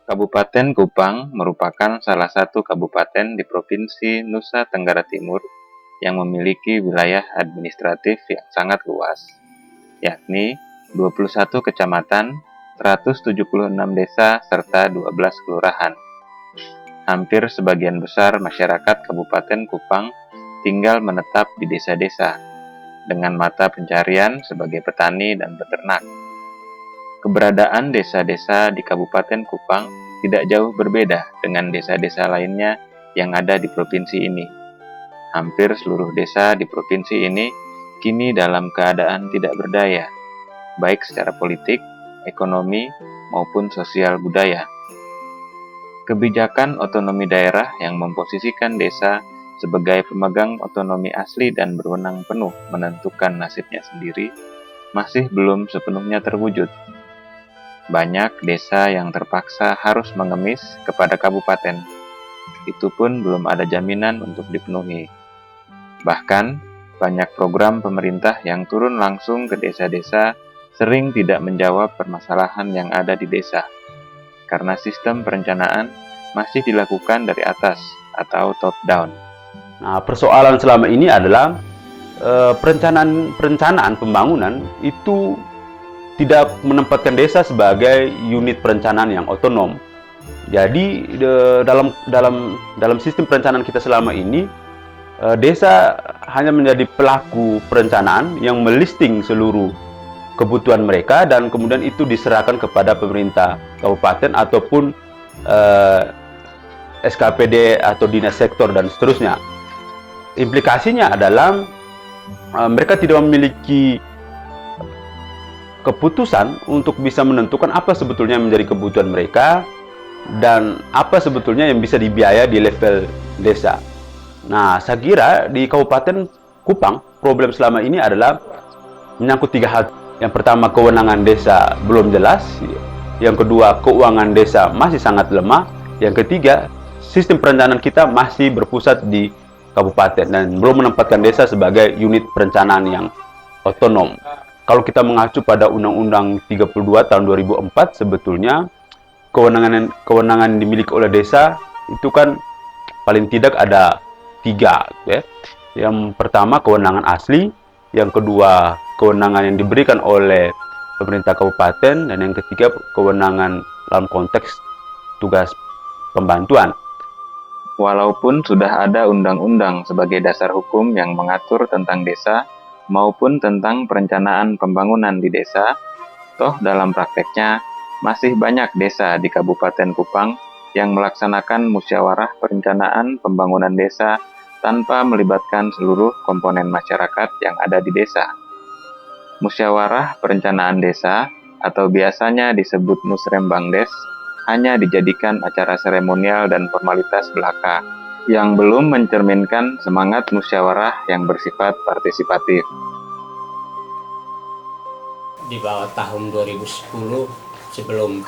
Kabupaten Kupang merupakan salah satu kabupaten di Provinsi Nusa Tenggara Timur yang memiliki wilayah administratif yang sangat luas, yakni 21 kecamatan, 176 desa, serta 12 kelurahan. Hampir sebagian besar masyarakat Kabupaten Kupang tinggal menetap di desa-desa, dengan mata pencarian sebagai petani dan peternak. Keberadaan desa-desa di Kabupaten Kupang tidak jauh berbeda dengan desa-desa lainnya yang ada di provinsi ini. Hampir seluruh desa di provinsi ini kini dalam keadaan tidak berdaya, baik secara politik, ekonomi, maupun sosial budaya. Kebijakan otonomi daerah yang memposisikan desa sebagai pemegang otonomi asli dan berwenang penuh menentukan nasibnya sendiri masih belum sepenuhnya terwujud. Banyak desa yang terpaksa harus mengemis kepada kabupaten. Itu pun belum ada jaminan untuk dipenuhi. Bahkan, banyak program pemerintah yang turun langsung ke desa-desa sering tidak menjawab permasalahan yang ada di desa, karena sistem perencanaan masih dilakukan dari atas atau top-down. Nah, persoalan selama ini adalah perencanaan pembangunan itu tidak menempatkan desa sebagai unit perencanaan yang otonom. Jadi dalam sistem perencanaan kita selama ini, desa hanya menjadi pelaku perencanaan yang melisting seluruh kebutuhan mereka dan kemudian itu diserahkan kepada pemerintah kabupaten ataupun SKPD atau dinas sektor dan seterusnya. Implikasinya adalah mereka tidak memiliki keputusan untuk bisa menentukan apa sebetulnya yang menjadi kebutuhan mereka dan apa sebetulnya yang bisa dibiaya di level desa. Nah, saya kira di Kabupaten Kupang, problem selama ini adalah menyangkut tiga hal. Yang pertama, kewenangan desa belum jelas. Yang kedua, keuangan desa masih sangat lemah. Yang ketiga, sistem perencanaan kita masih berpusat di kabupaten dan belum menempatkan desa sebagai unit perencanaan yang otonom. Kalau kita mengacu pada Undang-Undang 32 tahun 2004, sebetulnya kewenangan yang dimiliki oleh desa itu kan paling tidak ada tiga. Ya. Yang pertama, kewenangan asli. Yang kedua, kewenangan yang diberikan oleh pemerintah kabupaten. Dan yang ketiga, kewenangan dalam konteks tugas pembantuan. Walaupun sudah ada undang-undang sebagai dasar hukum yang mengatur tentang desa maupun tentang perencanaan pembangunan di desa, toh dalam prakteknya masih banyak desa di Kabupaten Kupang yang melaksanakan musyawarah perencanaan pembangunan desa tanpa melibatkan seluruh komponen masyarakat yang ada di desa. Musyawarah perencanaan desa atau biasanya disebut Musrembangdes hanya dijadikan acara seremonial dan formalitas belaka yang belum mencerminkan semangat musyawarah yang bersifat partisipatif. Di bawah tahun 2010, sebelum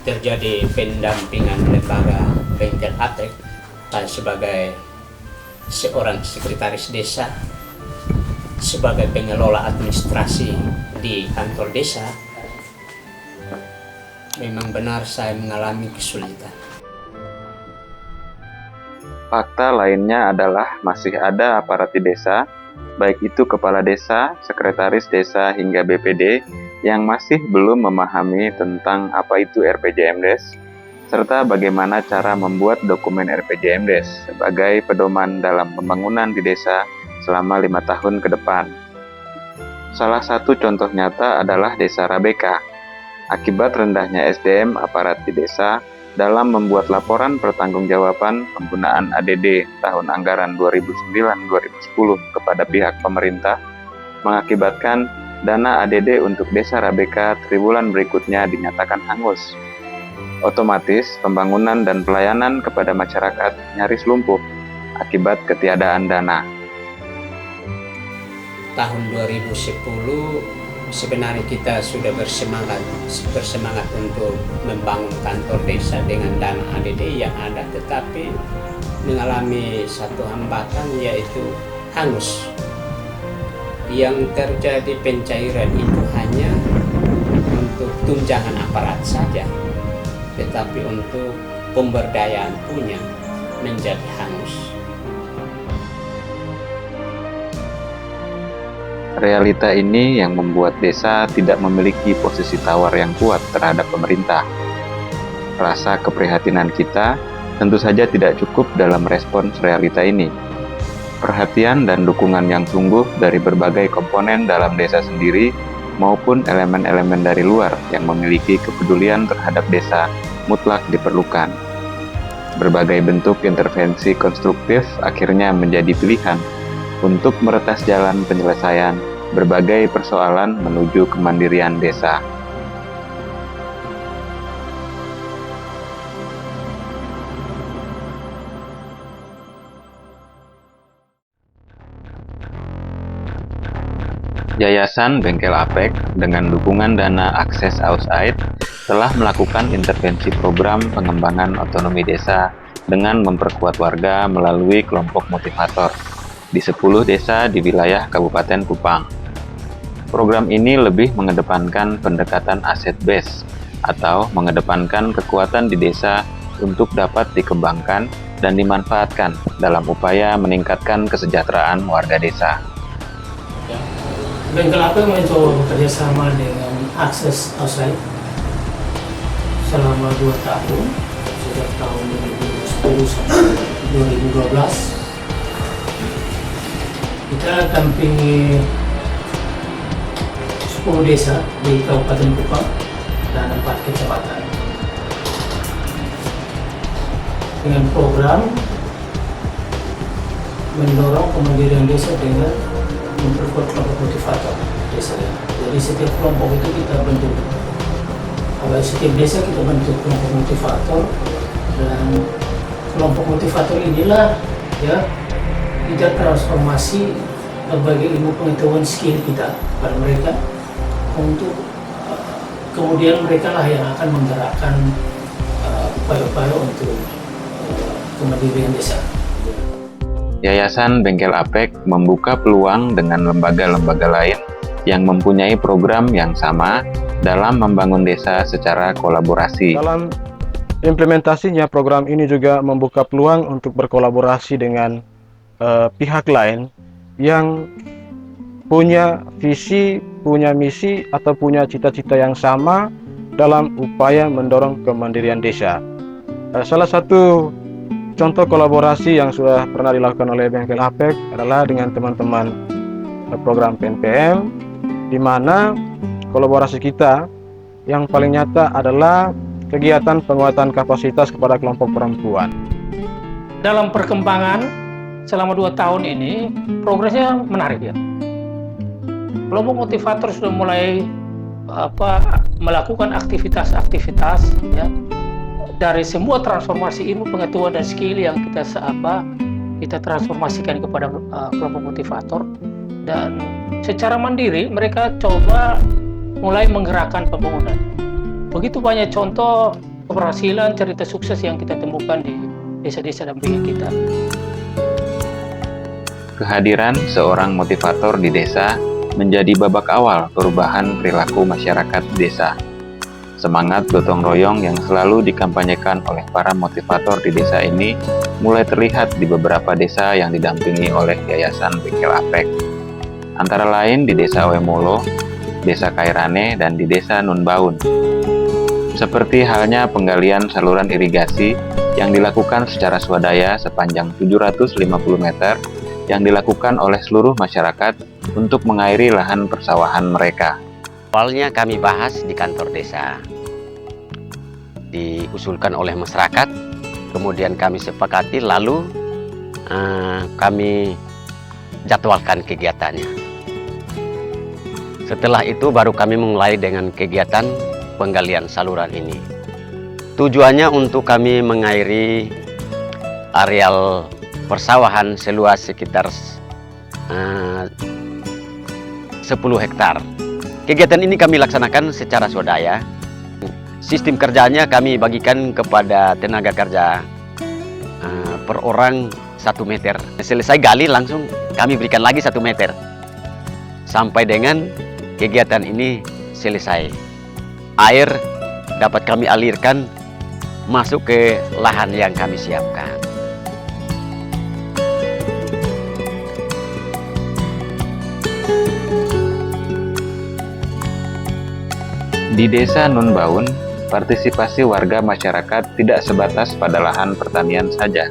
terjadi pendampingan lembaga bengkel Atek, saya sebagai seorang sekretaris desa, sebagai pengelola administrasi di kantor desa, memang benar saya mengalami kesulitan. Fakta lainnya adalah masih ada aparat di desa, baik itu kepala desa, sekretaris desa, hingga BPD, yang masih belum memahami tentang apa itu RPJMDes, serta bagaimana cara membuat dokumen RPJMDes sebagai pedoman dalam pembangunan di desa selama 5 tahun ke depan. Salah satu contoh nyata adalah Desa Rabeka. Akibat rendahnya SDM aparat di desa dalam membuat laporan pertanggungjawaban penggunaan ADD tahun anggaran 2009-2010 kepada pihak pemerintah, mengakibatkan dana ADD untuk Desa Rabeka triwulan berikutnya dinyatakan hangus. Otomatis, pembangunan dan pelayanan kepada masyarakat nyaris lumpuh akibat ketiadaan dana. Tahun 2010 sebenarnya kita sudah bersemangat untuk membangun kantor desa dengan dana ADD yang ada, tetapi mengalami satu hambatan, yaitu hangus. Yang terjadi pencairan itu hanya untuk tunjangan aparat saja. tetapi untuk pemberdayaan punya menjadi hangus. Realita ini yang membuat desa tidak memiliki posisi tawar yang kuat terhadap pemerintah. Rasa keprihatinan kita tentu saja tidak cukup dalam respons realita ini. Perhatian dan dukungan yang sungguh dari berbagai komponen dalam desa sendiri maupun elemen-elemen dari luar yang memiliki kepedulian terhadap desa mutlak diperlukan. Berbagai bentuk intervensi konstruktif akhirnya menjadi pilihan untuk meretas jalan penyelesaian berbagai persoalan menuju kemandirian desa. Yayasan Bengkel Apek dengan dukungan dana Akses Ausaid telah melakukan intervensi program pengembangan otonomi desa dengan memperkuat warga melalui kelompok motivator di 10 desa di wilayah Kabupaten Kupang. Program ini lebih mengedepankan pendekatan aset base atau mengedepankan kekuatan di desa untuk dapat dikembangkan dan dimanfaatkan dalam upaya meningkatkan kesejahteraan warga desa. Bengkel Apek mencoba bekerja sama dengan Akses Ausaid selama 2 tahun, sejak tahun 2010 sampai 2012. Kita dampingi 10 desa di Kabupaten Kupang dan 4 kecamatan dengan program mendorong kemandirian desa dengan memperkuat kelompok motivator desa. Jadi setiap kelompok itu kita bentuk, setiap desa kita bentuk kelompok motivator, dan kelompok motivator inilah ya kita transformasi berbagai ilmu pengetahuan skill kita pada mereka untuk kemudian mereka lah yang akan menggerakkan upaya-upaya untuk kemandirian desa. Yayasan Bengkel Apek membuka peluang dengan lembaga-lembaga lain yang mempunyai program yang sama dalam membangun desa secara kolaborasi. Dalam implementasinya, program ini juga membuka peluang untuk berkolaborasi dengan pihak lain yang punya visi, punya misi, atau punya cita-cita yang sama dalam upaya mendorong kemandirian desa. Salah satu contoh kolaborasi yang sudah pernah dilakukan oleh Bengkel Apek adalah dengan teman-teman program PNPM, di mana kolaborasi kita yang paling nyata adalah kegiatan penguatan kapasitas kepada kelompok perempuan. Dalam perkembangan selama 2 tahun ini, progresnya menarik ya. Kelompok motivator sudah mulai melakukan aktivitas-aktivitas ya, dari semua transformasi ilmu pengetahuan dan skill yang kita transformasikan kepada kelompok motivator, dan secara mandiri mereka coba mulai menggerakkan pembangunan. Begitu banyak contoh keberhasilan, cerita sukses yang kita temukan di desa-desa dampingan kita. Kehadiran seorang motivator di desa menjadi babak awal perubahan perilaku masyarakat desa. Semangat gotong royong yang selalu dikampanyekan oleh para motivator di desa ini mulai terlihat di beberapa desa yang didampingi oleh Yayasan Bengkel Apek. Antara lain di Desa Wemolo, Desa Kairane, dan di Desa Nunbaun. Seperti halnya penggalian saluran irigasi yang dilakukan secara swadaya sepanjang 750 meter yang dilakukan oleh seluruh masyarakat untuk mengairi lahan persawahan mereka. Awalnya kami bahas di kantor desa, diusulkan oleh masyarakat, kemudian kami sepakati, lalu kami jadwalkan kegiatannya. Setelah itu baru kami mulai dengan kegiatan penggalian saluran ini. Tujuannya untuk kami mengairi areal persawahan seluas sekitar 10 hektar. Kegiatan ini kami laksanakan secara swadaya. Sistem kerjanya kami bagikan kepada tenaga kerja per orang 1 meter. Selesai gali langsung kami berikan lagi 1 meter. Sampai dengan kegiatan ini selesai. Air dapat kami alirkan masuk ke lahan yang kami siapkan. Di Desa Nunbaun, partisipasi warga masyarakat tidak sebatas pada lahan pertanian saja.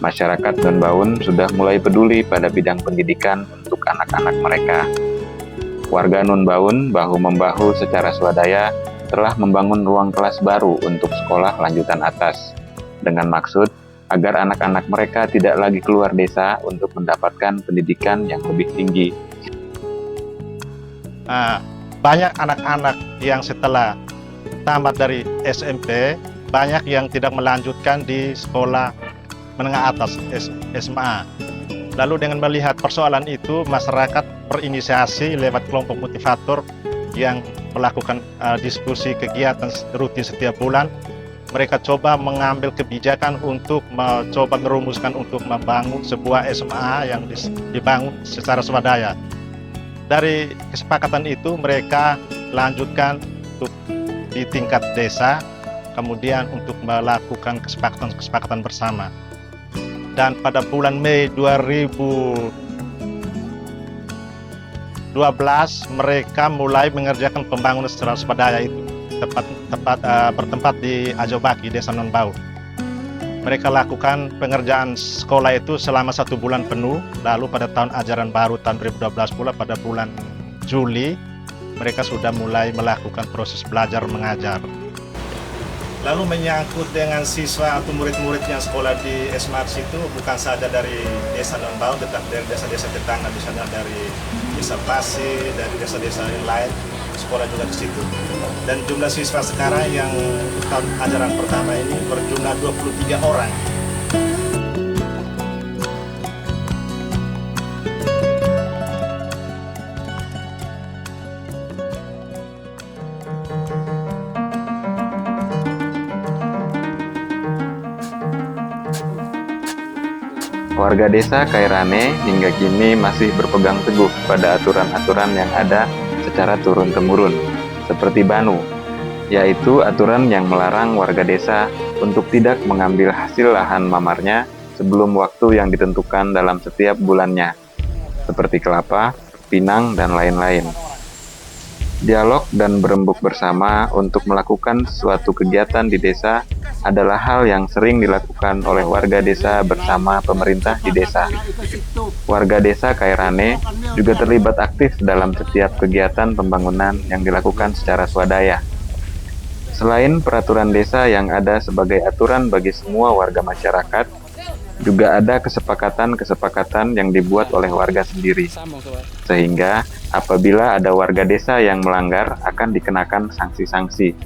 Masyarakat Nunbaun sudah mulai peduli pada bidang pendidikan untuk anak-anak mereka. Warga Nunbaun bahu-membahu secara swadaya telah membangun ruang kelas baru untuk sekolah lanjutan atas, dengan maksud agar anak-anak mereka tidak lagi keluar desa untuk mendapatkan pendidikan yang lebih tinggi. Banyak anak-anak yang setelah tamat dari SMP, banyak yang tidak melanjutkan di sekolah menengah atas SMA. Lalu dengan melihat persoalan itu, masyarakat berinisiasi lewat kelompok motivator yang melakukan diskusi kegiatan rutin setiap bulan. Mereka coba mengambil kebijakan untuk mencoba merumuskan untuk membangun sebuah SMA yang dibangun secara swadaya. Dari kesepakatan itu mereka lanjutkan untuk di tingkat desa, kemudian untuk melakukan kesepakatan bersama. Dan pada bulan Mei 2012 mereka mulai mengerjakan pembangunan secara swadaya itu bertempat di Ajobaki, Desa Nunbaun. Mereka lakukan pengerjaan sekolah itu selama 1 bulan penuh. Lalu pada tahun ajaran baru tahun 2012 pula pada bulan Juli mereka sudah mulai melakukan proses belajar mengajar. Lalu menyangkut dengan siswa atau murid-murid yang sekolah di SMARS itu bukan saja dari Desa Nunbaun, tetapi dari desa-desa tetangga, misalnya dari Desa Pasi, dari desa-desa yang lain, sekolah juga di situ. Dan jumlah siswa sekarang yang tahun ajaran pertama ini berjumlah 23 orang. Warga desa Kairane hingga kini masih berpegang teguh pada aturan-aturan yang ada secara turun-temurun, seperti Banu, yaitu aturan yang melarang warga desa untuk tidak mengambil hasil lahan mamarnya sebelum waktu yang ditentukan dalam setiap bulannya, seperti kelapa, pinang, dan lain-lain. Dialog dan berembuk bersama untuk melakukan suatu kegiatan di desa adalah hal yang sering dilakukan oleh warga desa bersama pemerintah di desa. Warga desa Kairane juga terlibat aktif dalam setiap kegiatan pembangunan yang dilakukan secara swadaya. Selain peraturan desa yang ada sebagai aturan bagi semua warga masyarakat, juga ada kesepakatan-kesepakatan yang dibuat oleh warga sendiri. Sehingga apabila ada warga desa yang melanggar akan dikenakan sanksi-sanksi.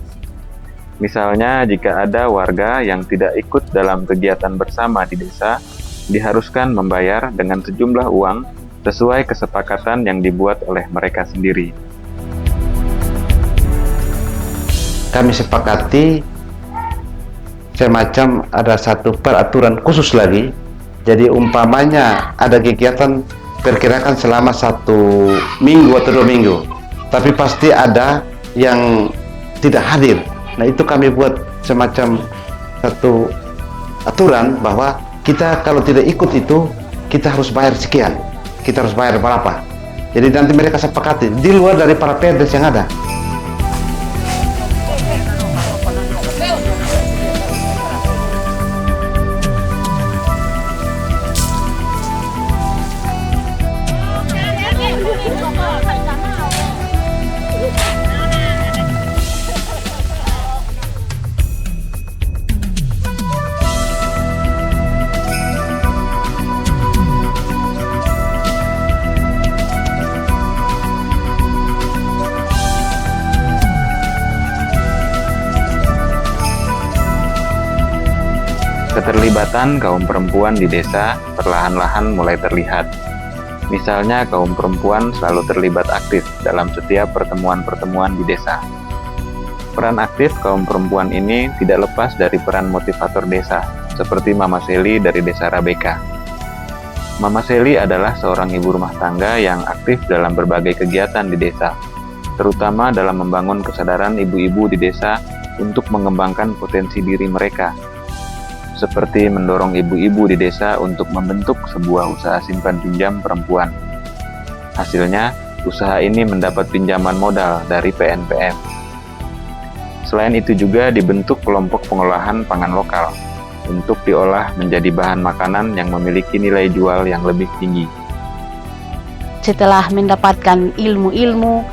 Misalnya jika ada warga yang tidak ikut dalam kegiatan bersama di desa, diharuskan membayar dengan sejumlah uang sesuai kesepakatan yang dibuat oleh mereka sendiri. Kami sepakati semacam ada satu peraturan khusus lagi. Jadi umpamanya ada kegiatan perkirakan selama 1 minggu atau 2 minggu, tapi pasti ada yang tidak hadir. Nah itu kami buat semacam satu aturan bahwa kita kalau tidak ikut itu kita harus bayar sekian, kita harus bayar berapa. Jadi nanti mereka sepakati di luar dari para perdes yang ada. Keterlibatan kaum perempuan di desa perlahan-lahan mulai terlihat. Misalnya kaum perempuan selalu terlibat aktif dalam setiap pertemuan-pertemuan di desa. Peran aktif kaum perempuan ini tidak lepas dari peran motivator desa, seperti Mama Seli dari Desa Rabeka. Mama Seli adalah seorang ibu rumah tangga yang aktif dalam berbagai kegiatan di desa, terutama dalam membangun kesadaran ibu-ibu di desa untuk mengembangkan potensi diri mereka, seperti mendorong ibu-ibu di desa untuk membentuk sebuah usaha simpan pinjam perempuan. Hasilnya, usaha ini mendapat pinjaman modal dari PNPM. Selain itu juga dibentuk kelompok pengolahan pangan lokal untuk diolah menjadi bahan makanan yang memiliki nilai jual yang lebih tinggi. Setelah mendapatkan ilmu-ilmu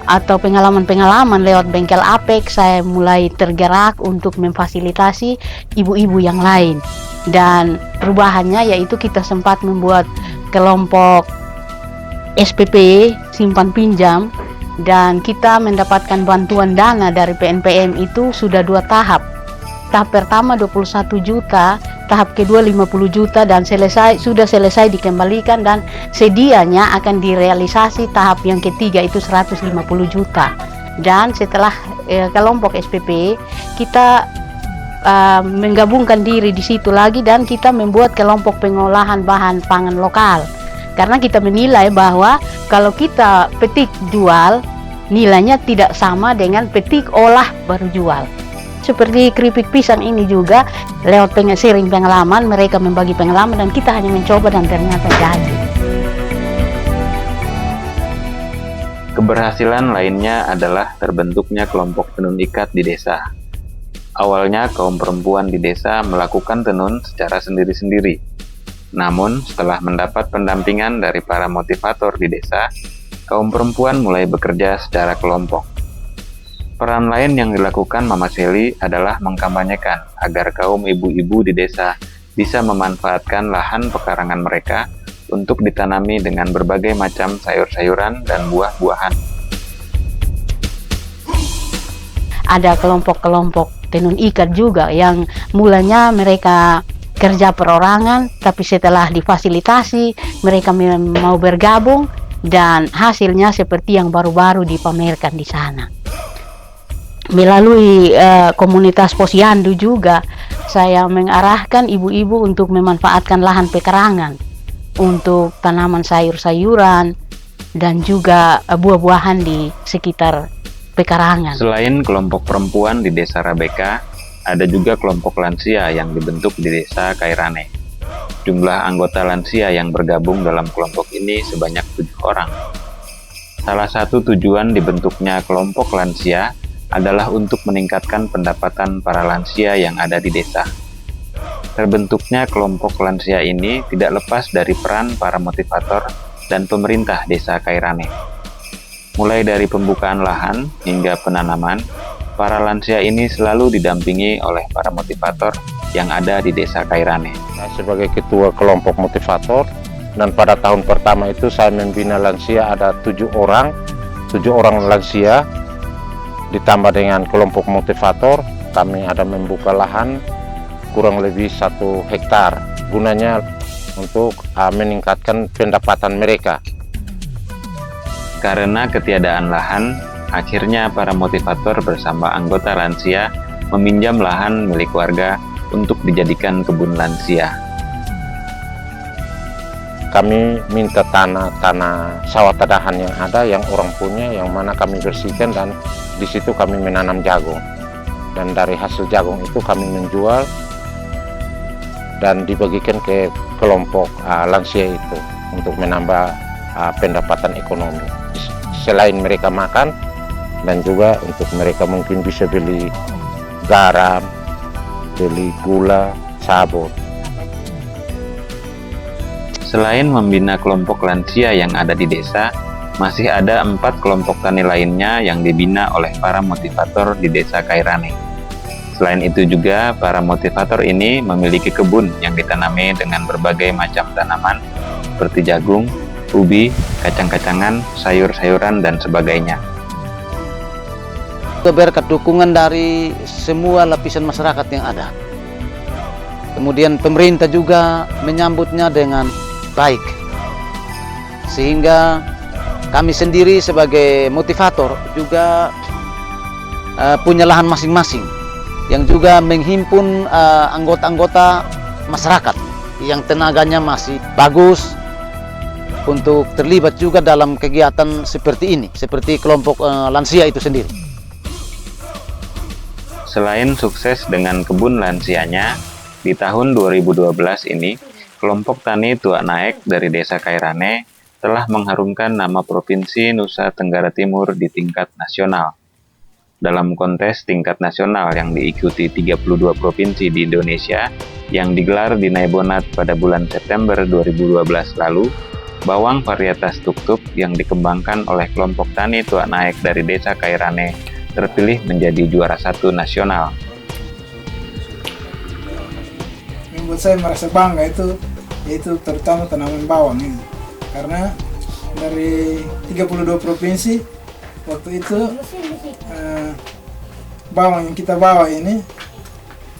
atau pengalaman-pengalaman lewat bengkel APEK, saya mulai tergerak untuk memfasilitasi ibu-ibu yang lain. Dan perubahannya yaitu kita sempat membuat kelompok SPP, simpan pinjam, dan kita mendapatkan bantuan dana dari PNPM itu sudah 2 tahap. Tahap pertama 21 juta, tahap kedua 50 juta, dan sudah selesai dikembalikan, dan sedianya akan direalisasi tahap yang ketiga itu 150 juta. Dan setelah kelompok SPP, kita menggabungkan diri di situ lagi dan kita membuat kelompok pengolahan bahan pangan lokal. Karena kita menilai bahwa kalau kita petik jual, nilainya tidak sama dengan petik olah baru jual. Seperti keripik pisang ini juga, lewat sharing pengalaman, mereka membagi pengalaman dan kita hanya mencoba dan ternyata jadi. Keberhasilan lainnya adalah terbentuknya kelompok tenun ikat di desa. Awalnya kaum perempuan di desa melakukan tenun secara sendiri-sendiri. Namun setelah mendapat pendampingan dari para motivator di desa, kaum perempuan mulai bekerja secara kelompok. Peran lain yang dilakukan Mama Seli adalah mengkampanyekan agar kaum ibu-ibu di desa bisa memanfaatkan lahan pekarangan mereka untuk ditanami dengan berbagai macam sayur-sayuran dan buah-buahan. Ada kelompok-kelompok tenun ikat juga yang mulanya mereka kerja perorangan, tapi setelah difasilitasi mereka mau bergabung dan hasilnya seperti yang baru-baru dipamerkan di sana. Melalui komunitas posyandu juga saya mengarahkan ibu-ibu untuk memanfaatkan lahan pekarangan untuk tanaman sayur-sayuran dan juga buah-buahan di sekitar pekarangan. Selain kelompok perempuan di Desa Rabeka, ada juga kelompok lansia yang dibentuk di Desa Kairane. Jumlah anggota lansia yang bergabung dalam kelompok ini sebanyak 7 orang. Salah satu tujuan dibentuknya kelompok lansia adalah untuk meningkatkan pendapatan para lansia yang ada di desa. Terbentuknya kelompok lansia ini tidak lepas dari peran para motivator dan pemerintah Desa Kairane. Mulai dari pembukaan lahan hingga penanaman, para lansia ini selalu didampingi oleh para motivator yang ada di Desa Kairane. Sebagai ketua kelompok motivator, dan pada tahun pertama itu saya membina lansia ada 7 orang lansia, ditambah dengan kelompok motivator, kami ada membuka lahan kurang lebih 1 hektar, gunanya untuk meningkatkan pendapatan mereka. Karena ketiadaan lahan, akhirnya para motivator bersama anggota lansia meminjam lahan milik warga untuk dijadikan kebun lansia. Kami minta tanah sawah tadahan yang ada, yang orang punya, yang mana kami bersihkan, dan di situ kami menanam jagung. Dan dari hasil jagung itu kami menjual dan dibagikan ke kelompok lansia itu untuk menambah pendapatan ekonomi. Selain mereka makan, dan juga untuk mereka mungkin bisa beli garam, beli gula, sabun. Selain membina kelompok lansia yang ada di desa, masih ada 4 kelompok tani lainnya yang dibina oleh para motivator di Desa Kairane. Selain itu juga, para motivator ini memiliki kebun yang ditanami dengan berbagai macam tanaman seperti jagung, ubi, kacang-kacangan, sayur-sayuran, dan sebagainya. Berkat dukungan dari semua lapisan masyarakat yang ada. Kemudian pemerintah juga menyambutnya dengan baik. Sehingga kami sendiri sebagai motivator juga punya lahan masing-masing yang juga menghimpun anggota-anggota masyarakat yang tenaganya masih bagus untuk terlibat juga dalam kegiatan seperti ini, seperti kelompok lansia itu sendiri. Selain sukses dengan kebun lansianya, di tahun 2012 ini, kelompok tani Tua Naek dari Desa Kairane telah mengharumkan nama Provinsi Nusa Tenggara Timur di tingkat nasional. Dalam kontes tingkat nasional yang diikuti 32 provinsi di Indonesia yang digelar di Naibonat pada bulan September 2012 lalu, bawang varietas tuk-tuk yang dikembangkan oleh kelompok tani Tua Naek dari Desa Kairane terpilih menjadi juara 1 nasional. Yang buat saya merasa bangga itu terutama tanaman bawang ini. Karena dari 32 provinsi waktu itu bawang yang kita bawa ini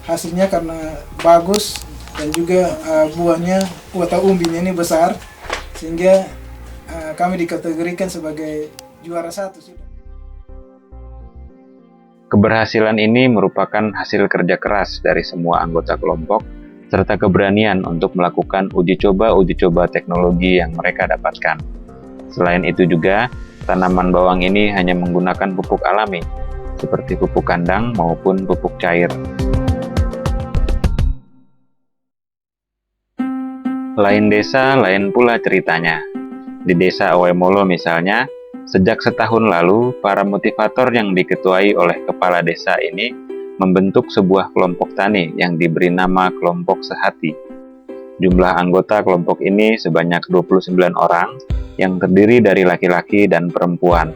hasilnya karena bagus dan juga buahnya atau umbinya ini besar sehingga kami dikategorikan sebagai juara 1. Keberhasilan ini merupakan hasil kerja keras dari semua anggota kelompok serta keberanian untuk melakukan uji coba teknologi yang mereka dapatkan. Selain itu juga, tanaman bawang ini hanya menggunakan pupuk alami, seperti pupuk kandang maupun pupuk cair. Lain desa, lain pula ceritanya. Di desa Owemolo misalnya, sejak setahun lalu, para motivator yang diketuai oleh kepala desa ini membentuk sebuah kelompok tani yang diberi nama Kelompok Sehati. Jumlah anggota kelompok ini sebanyak 29 orang yang terdiri dari laki-laki dan perempuan.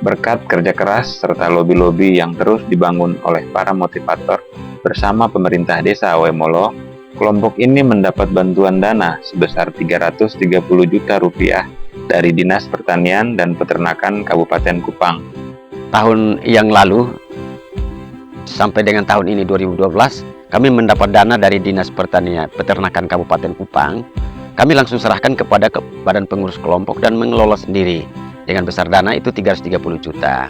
Berkat kerja keras serta lobi-lobi yang terus dibangun oleh para motivator bersama pemerintah desa Owemolo, kelompok ini mendapat bantuan dana sebesar 330 juta rupiah dari Dinas Pertanian dan Peternakan Kabupaten Kupang. Tahun yang lalu sampai dengan tahun ini 2012, kami mendapat dana dari Dinas Pertanian Peternakan Kabupaten Kupang. Kami langsung serahkan kepada badan pengurus kelompok dan mengelola sendiri dengan besar dana itu 330 juta.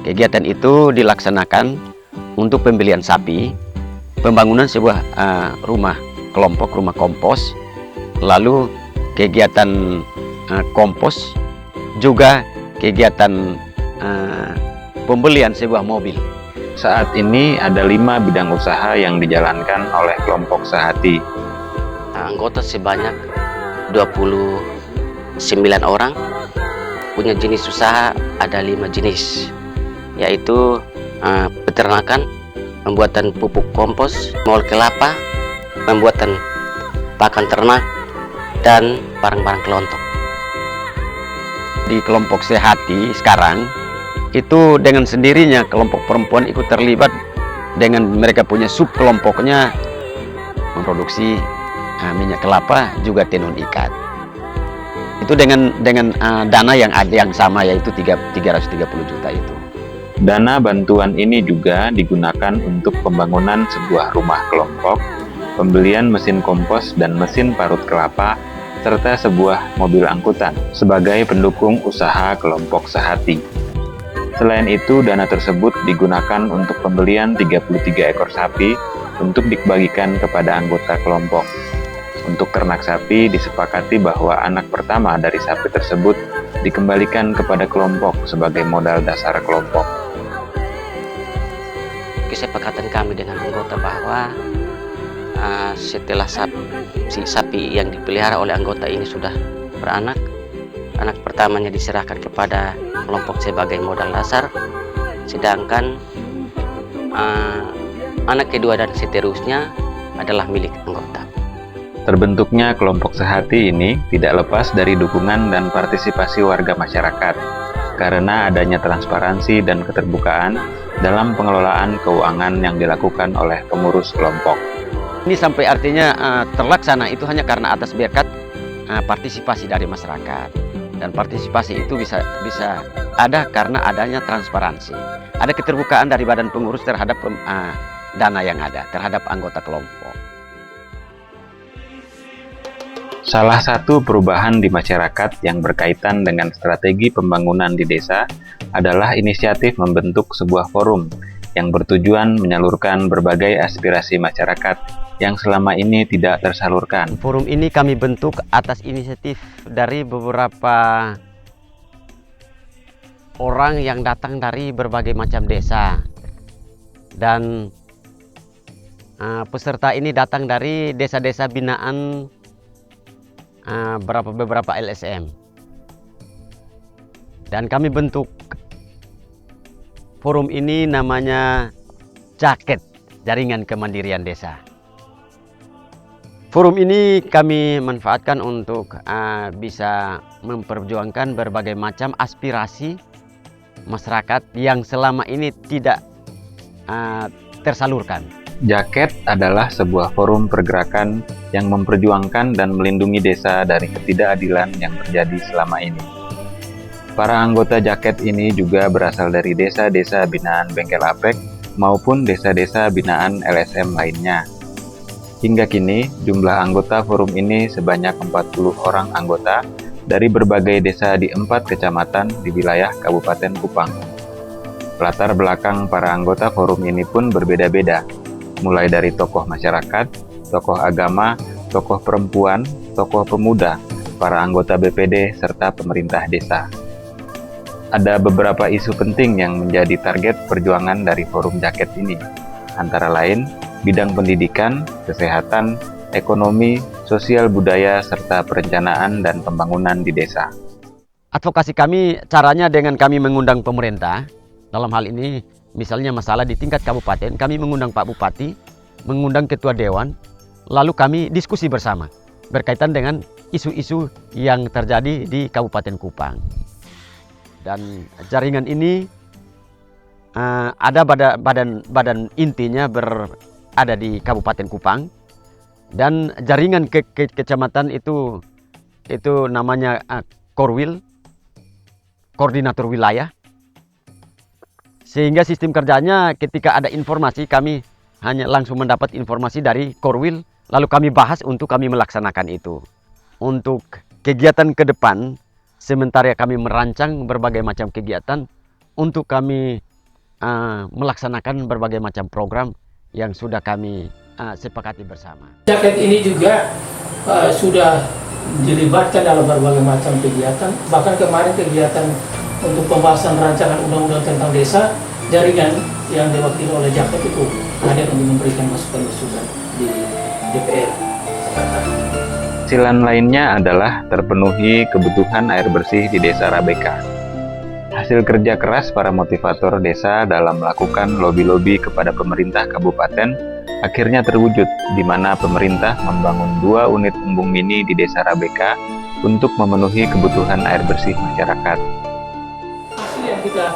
Kegiatan itu dilaksanakan untuk pembelian sapi, pembangunan sebuah rumah kelompok, rumah kompos, lalu kegiatan kompos, juga kegiatan pembelian sebuah mobil. Saat ini ada 5 bidang usaha yang dijalankan oleh Kelompok Sehati. Anggota sebanyak 29 orang, punya jenis usaha ada 5 jenis, yaitu peternakan, pembuatan pupuk kompos, mol kelapa, pembuatan pakan ternak, dan barang-barang kelontok. Di Kelompok Sehati sekarang itu dengan sendirinya kelompok perempuan ikut terlibat dengan mereka punya sub kelompoknya memproduksi minyak kelapa juga tenun ikat. Itu dengan dana yang ada yang sama, yaitu 330 juta itu. Dana bantuan ini juga digunakan untuk pembangunan sebuah rumah kelompok, pembelian mesin kompos dan mesin parut kelapa, serta sebuah mobil angkutan sebagai pendukung usaha Kelompok Sehati. Selain itu, dana tersebut digunakan untuk pembelian 33 ekor sapi untuk dibagikan kepada anggota kelompok. Untuk ternak sapi, disepakati bahwa anak pertama dari sapi tersebut dikembalikan kepada kelompok sebagai modal dasar kelompok. Kesepakatan kami dengan anggota bahwa setelah sapi yang dipelihara oleh anggota ini sudah beranak, anak pertamanya diserahkan kepada kelompok sebagai modal dasar, sedangkan anak kedua dan seterusnya adalah milik anggota. Terbentuknya Kelompok Sehati ini tidak lepas dari dukungan dan partisipasi warga masyarakat, karena adanya transparansi dan keterbukaan dalam pengelolaan keuangan yang dilakukan oleh pengurus kelompok. Ini sampai artinya terlaksana itu hanya karena atas berkat partisipasi dari masyarakat, dan partisipasi itu bisa ada karena adanya transparansi, ada keterbukaan dari badan pengurus terhadap dana yang ada terhadap anggota kelompok. Salah satu perubahan di masyarakat yang berkaitan dengan strategi pembangunan di desa adalah inisiatif membentuk sebuah forum yang bertujuan menyalurkan berbagai aspirasi masyarakat yang selama ini tidak tersalurkan. Forum ini kami bentuk atas inisiatif dari beberapa orang yang datang dari berbagai macam desa. dan peserta ini datang dari desa-desa binaan beberapa LSM. Dan kami bentuk forum ini namanya JAKET, Jaringan Kemandirian Desa. Forum ini kami manfaatkan untuk bisa memperjuangkan berbagai macam aspirasi masyarakat yang selama ini tidak tersalurkan. JAKET adalah sebuah forum pergerakan yang memperjuangkan dan melindungi desa dari ketidakadilan yang terjadi selama ini. Para anggota JAKET ini juga berasal dari desa-desa binaan Bengkel Apek maupun desa-desa binaan LSM lainnya. Hingga kini, jumlah anggota forum ini sebanyak 40 orang anggota dari berbagai desa di 4 kecamatan di wilayah Kabupaten Kupang. Latar belakang para anggota forum ini pun berbeda-beda, mulai dari tokoh masyarakat, tokoh agama, tokoh perempuan, tokoh pemuda, para anggota BPD, serta pemerintah desa. Ada beberapa isu penting yang menjadi target perjuangan dari forum JAKET ini, antara lain bidang pendidikan, kesehatan, ekonomi, sosial budaya, serta perencanaan dan pembangunan di desa. Advokasi kami caranya dengan kami mengundang pemerintah. Dalam hal ini misalnya masalah di tingkat kabupaten, kami mengundang Pak Bupati, mengundang Ketua Dewan, lalu kami diskusi bersama berkaitan dengan isu-isu yang terjadi di Kabupaten Kupang. Dan jaringan ini ada badan intinya ada di Kabupaten Kupang, dan jaringan kecamatan itu namanya Korwil, Koordinator Wilayah. Sehingga sistem kerjanya ketika ada informasi, kami hanya langsung mendapat informasi dari Korwil, lalu kami bahas untuk kami melaksanakan itu. Untuk kegiatan ke depan, sementara kami merancang berbagai macam kegiatan untuk kami melaksanakan berbagai macam program yang sudah kami sepakati bersama. JAKET ini juga sudah dilibatkan dalam berbagai macam kegiatan, bahkan kemarin kegiatan untuk pembahasan rancangan undang-undang tentang desa, jaringan yang diwakili oleh JAKET itu hadir untuk memberikan masukan-masukan di DPR. Hasilan lainnya adalah terpenuhi kebutuhan air bersih di Desa Rabeka. Hasil kerja keras para motivator desa dalam melakukan lobi-lobi kepada pemerintah kabupaten akhirnya terwujud, di mana pemerintah membangun 2 unit embung mini di Desa Rabeka untuk memenuhi kebutuhan air bersih masyarakat. Hasil yang kita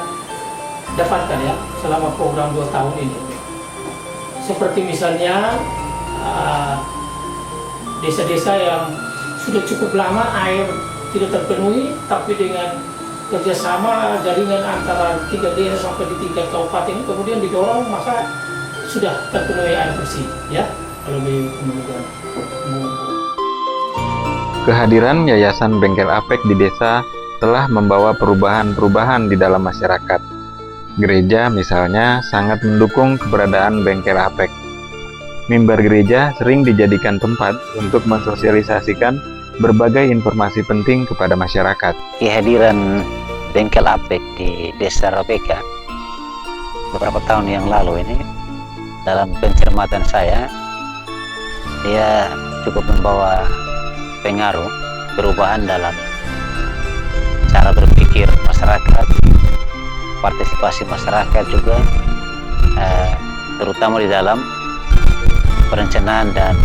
dapatkan ya selama program 2 tahun ini, seperti misalnya desa-desa yang sudah cukup lama air tidak terpenuhi, tapi dengan kerjasama jaringan antara 3 desa sampai di 3 kabupaten kemudian didorong, maka sudah terpenuhi air bersih ya. Kalau kemudian Kehadiran Yayasan Bengkel Apek di desa telah membawa perubahan-perubahan di dalam masyarakat. Gereja misalnya sangat mendukung keberadaan Bengkel Apek. Mimbar gereja sering dijadikan tempat untuk mensosialisasikan berbagai informasi penting kepada masyarakat. Kehadiran Bengkel Apek di Desa Rabeka beberapa tahun yang lalu ini, dalam pencermatan saya, dia cukup membawa pengaruh perubahan dalam cara berpikir masyarakat, partisipasi masyarakat juga, terutama di dalam perencanaan dan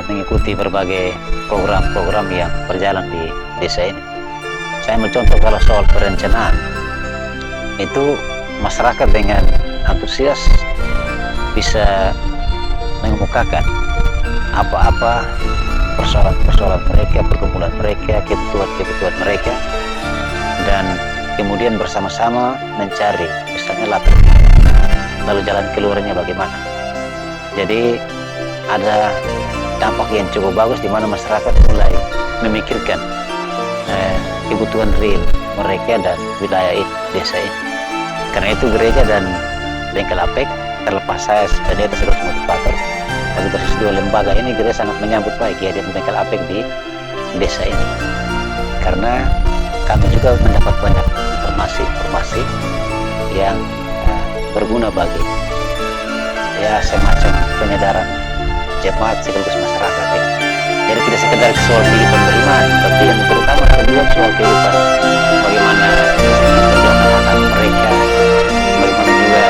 mengikuti berbagai program-program yang berjalan di desa ini. Saya mencontoh kalau soal perencanaan, itu masyarakat dengan antusias bisa mengemukakan apa-apa persoalan-persoalan mereka, pergumulan mereka, kebutuhan mereka, dan kemudian bersama-sama mencari misalnya latar lalu jalan keluarnya bagaimana. Jadi ada dampak yang cukup bagus di mana masyarakat mulai memikirkan kebutuhan real mereka dan wilayah desa ini. Karena itu gereja dan Bengkel Apek, terlepas saya sebagai sebagai motivator, tapi basis 2 lembaga ini gereja sangat menyambut baik ya dengan Bengkel Apek di desa ini. Karena kami juga mendapat banyak informasi yang berguna bagi ya semacam penyedaran jemaat sekaligus masyarakat ya. Jadi tidak sekedar soal kehidupan beriman, tapi yang terutama juga soal kehidupan bagaimana memperjuangkan hak mereka, bagaimana juga